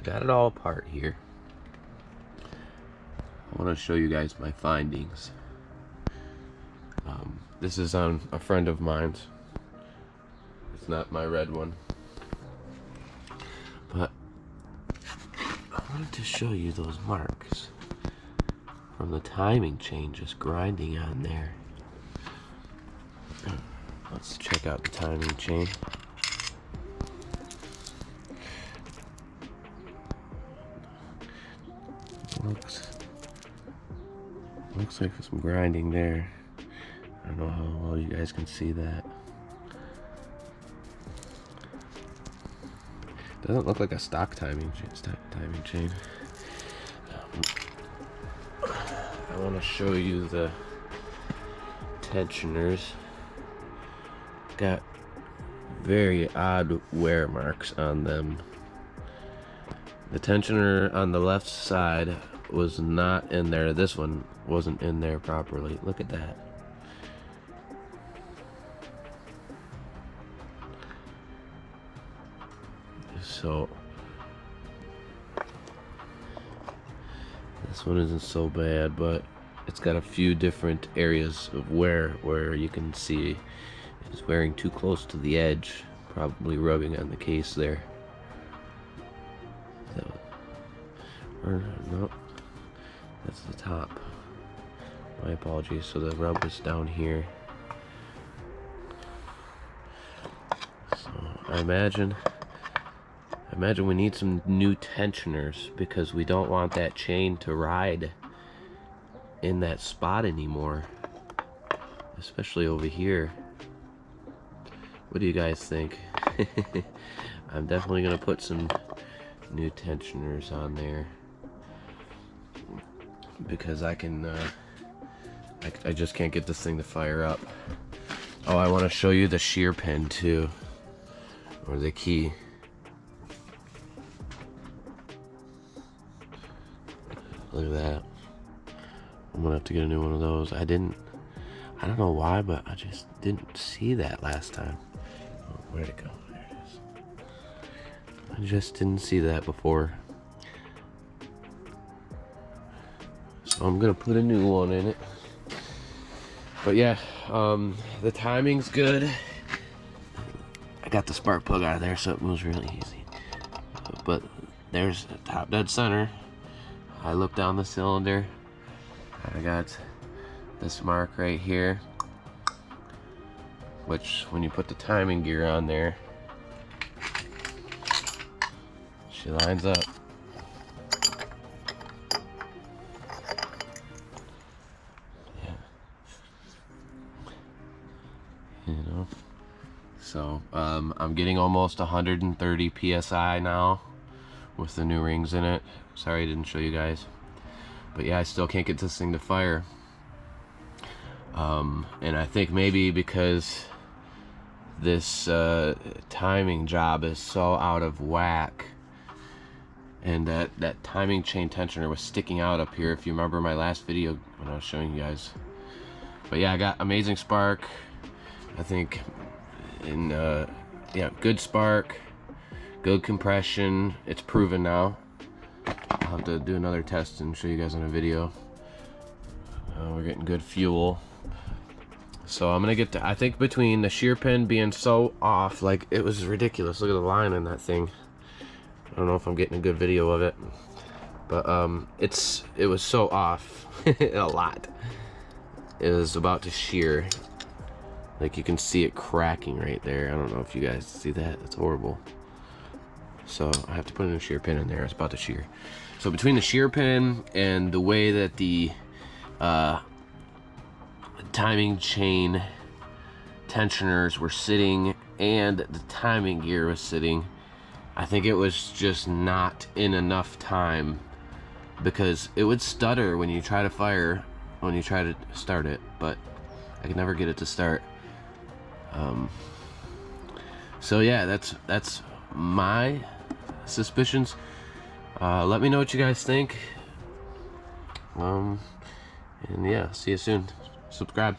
got it all apart here. I want to show you guys my findings. This is on a friend of mine's. It's not my red one. But I wanted to show you those marks from the timing chain just grinding on there. Let's check out the timing chain. Looks like some grinding there. I don't know how well you guys can see that. Doesn't look like a stock timing chain. I want to show you the tensioners. Got very odd wear marks on them. The tensioner on the left side was not in there. This one wasn't in there properly. Look at that. So this one isn't so bad, but it's got a few different areas of wear where you can see it's wearing too close to the edge, probably rubbing on the case there. So, or no, that's the top. My apologies. So the rub is down here. So I imagine we need some new tensioners because we don't want that chain to ride in that spot anymore, especially over here. What do you guys think? I'm definitely gonna put some new tensioners on there because I just can't get this thing to fire up. Oh, I want to show you the shear pin too, or the key. Look at that. I'm gonna have to get a new one of those. I don't know why, but I just didn't see that last time. Oh, where'd it go? There it is. I just didn't see that before. So I'm gonna put a new one in it. But yeah, the timing's good. I got the spark plug out of there, so it moves really easy. But there's the top dead center. I look down the cylinder. I got this mark right here, which when you put the timing gear on there, she lines up. Yeah. You know. So I'm getting almost 130 PSI now with the new rings in it. Sorry I didn't show you guys, but yeah, I still can't get this thing to fire. And I think maybe because this timing job is so out of whack, and that timing chain tensioner was sticking out up here, if you remember my last video when I was showing you guys. But yeah, I got amazing spark, I think, and yeah, good spark, good compression. It's proven now. I'll have to do another test and show you guys on a video. We're getting good fuel. So I'm gonna get to, I think between the shear pin being so off, like it was ridiculous. Look at the line in that thing. I don't know if I'm getting a good video of it, but it was so off a lot. It was about to shear. Like you can see it cracking right there. I don't know if you guys see that. It's horrible. So I have to put in a shear pin in there. It's about to shear. So between the shear pin and the way that the timing chain tensioners were sitting and the timing gear was sitting, I think it was just not in enough time, because it would stutter when you try to fire, when you try to start it, but I could never get it to start. So yeah, that's my suspicions. Let me know what you guys think. And yeah, see you soon. Subscribe.